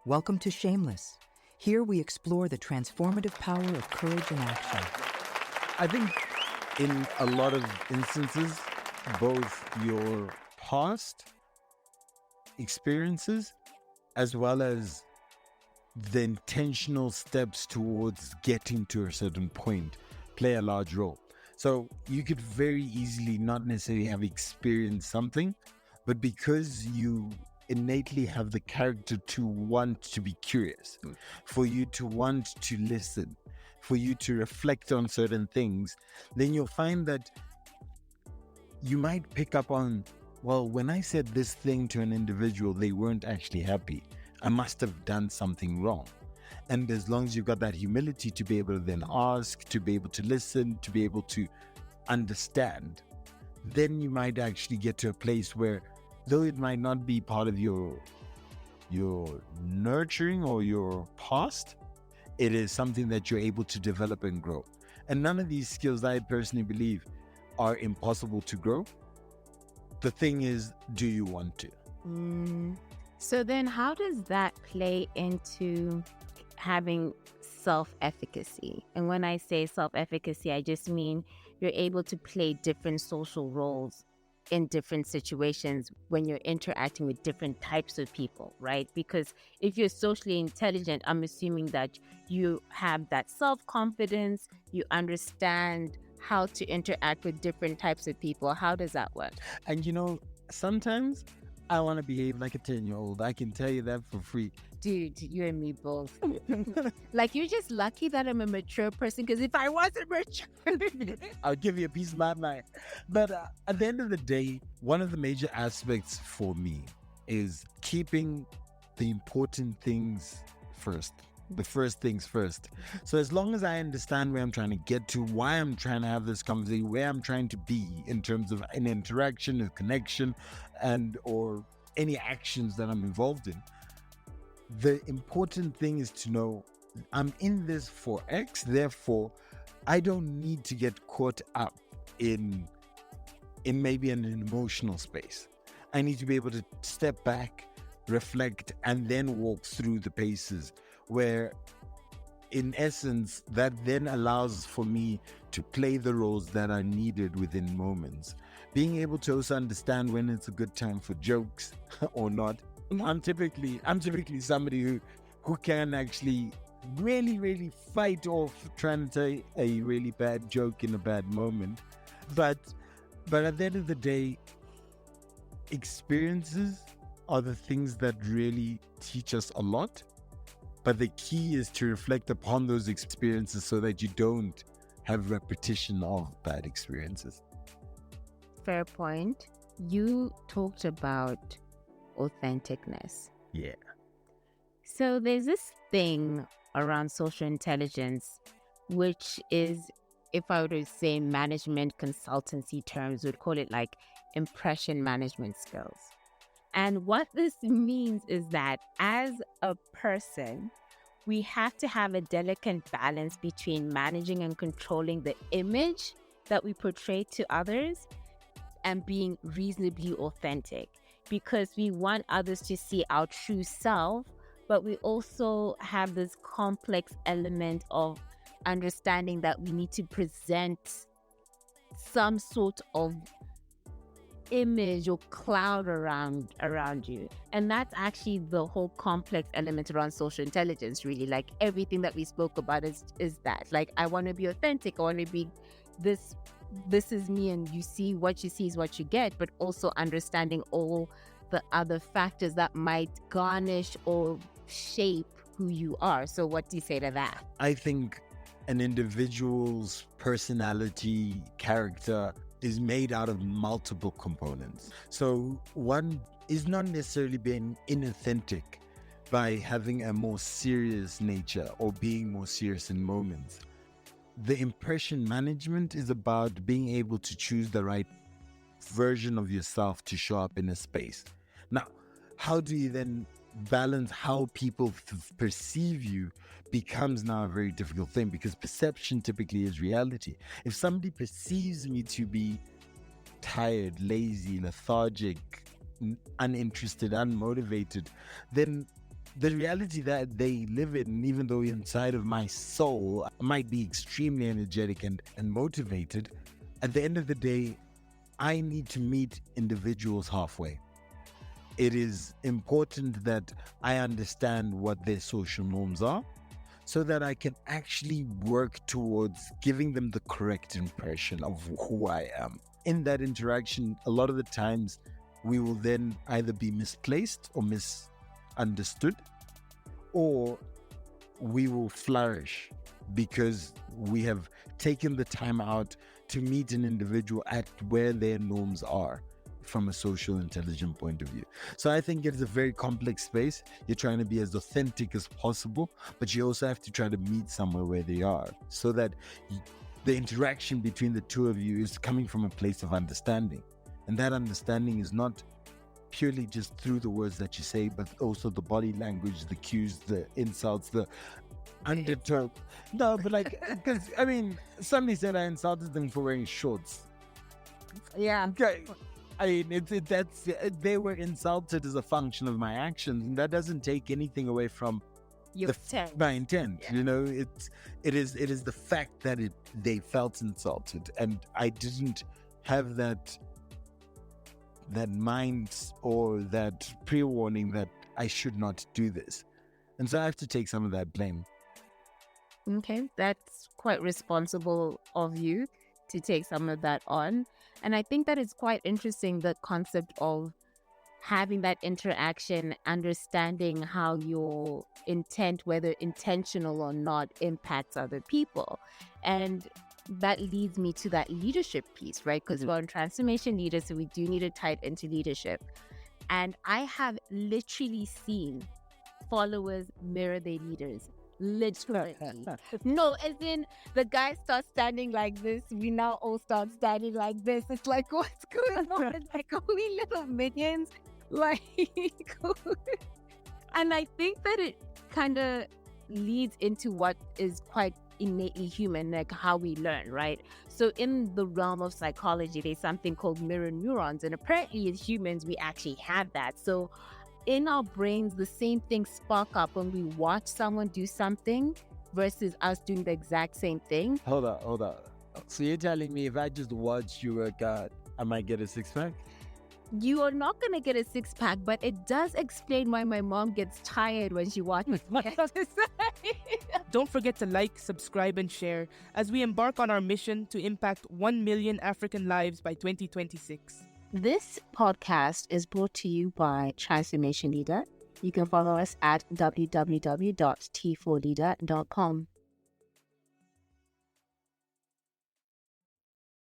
Welcome to Shameless. Here we explore the transformative power of courage and action. I think in a lot of instances, both your past experiences as well as the intentional steps towards getting to a certain point play a large role. So you could very easily not necessarily have experienced something, but because you innately have the character to want to be curious, for you to want to listen, for you to reflect on certain things, then you'll find that you might pick up on, well, when I said this thing to an individual, they weren't actually happy. I must have done something wrong. And as long as you've got that humility to be able to then ask, to be able to listen, to be able to understand, then you might actually get to a place where, though it might not be part of your nurturing or your past, it is something that you're able to develop and grow. And none of these skills, I personally believe, are impossible to grow. The thing is, do you want to? So then how does that play into having self-efficacy? And when I say self-efficacy, I just mean you're able to play different social roles in different situations when you're interacting with different types of people, right? Because if you're socially intelligent, I'm assuming that you have that self-confidence, you understand how to interact with different types of people. How does that work? And sometimes I want to behave like a 10-year-old. I can tell you that for free. Dude, you and me both. Like, you're just lucky that I'm a mature person, because if I wasn't mature... I'll give you a piece of my mind. But at the end of the day, one of the major aspects for me is keeping the important things first. The first things first. So as long as I understand where I'm trying to get to, why I'm trying to have this conversation, where I'm trying to be in terms of an interaction, a connection, and or any actions that I'm involved in, the important thing is to know I'm in this for X, therefore I don't need to get caught up in maybe an emotional space. I need to be able to step back, reflect, and then walk through the paces where, in essence, that then allows for me to play the roles that are needed within moments. Being able to also understand when it's a good time for jokes or not. I'm typically somebody who can actually really fight off trying to tell a really bad joke in a bad moment. But at the end of the day, experiences are the things that really teach us a lot. But the key is to reflect upon those experiences so that you don't have repetition of bad experiences. Fair point. You talked about authenticness. Yeah. So there's this thing around social intelligence, which is, if I were to say management consultancy terms, would call it like impression management skills. And what this means is that as a person, we have to have a delicate balance between managing and controlling the image that we portray to others and being reasonably authentic, because we want others to see our true self, but we also have this complex element of understanding that we need to present some sort of image or cloud around you. And that's actually the whole complex element around social intelligence, really. Like, everything that we spoke about is that. Like, I want to be authentic. I want to be this is me, and you see is what you get, but also understanding all the other factors that might garnish or shape who you are. So what do you say to that? I think an individual's personality, character is made out of multiple components. So one is not necessarily being inauthentic by having a more serious nature or being more serious in moments. The impression management is about being able to choose the right version of yourself to show up in a space. Now, how do you then balance how people perceive you becomes now a very difficult thing, because perception typically is reality. If somebody perceives me to be tired, lazy, lethargic, uninterested, unmotivated, then the reality that they live in, even though inside of my soul I might be extremely energetic and motivated, at the end of the day, I need to meet individuals halfway. It is important that I understand what their social norms are so that I can actually work towards giving them the correct impression of who I am. In that interaction, a lot of the times we will then either be misplaced or misunderstood, or we will flourish because we have taken the time out to meet an individual at where their norms are from a social intelligent point of view. So I think it's a very complex space. You're trying to be as authentic as possible, but you also have to try to meet somewhere where they are so that the interaction between the two of you is coming from a place of understanding. And that understanding is not purely just through the words that you say, but also the body language, the cues, the insults, the undertone. No, but like, because I mean, somebody said I insulted them for wearing shorts. Yeah. Okay. I mean, they were insulted as a function of my actions, and that doesn't take anything away from Your intent. my intent. Yeah. You know, it is the fact that they felt insulted, and I didn't have that mind or that pre-warning that I should not do this, and so I have to take some of that blame. Okay, that's quite responsible of you to take some of that on. And I think that it's quite interesting, the concept of having that interaction, understanding how your intent, whether intentional or not, impacts other people. And that leads me to that leadership piece, right? Because we're on transformation leaders, so we do need to tie it into leadership. And I have literally seen followers mirror their leaders. Literally. No, as in the guy starts standing like this, we now all start standing like this. It's like, what's going on? It's like, are we little minions? Like, and I think that it kind of leads into what is quite innately human, like how we learn, right? So in the realm of psychology, there's something called mirror neurons, and apparently as humans, we actually have that. So in our brains, the same things spark up when we watch someone do something versus us doing the exact same thing. Hold up. So you're telling me if I just watch you work out, I might get a six-pack? You are not going to get a six-pack, but it does explain why my mom gets tired when she watches me. Don't forget to like, subscribe, and share as we embark on our mission to impact 1 million African lives by 2026. This podcast is brought to you by Transformation Leader. You can follow us at www.t4leader.com.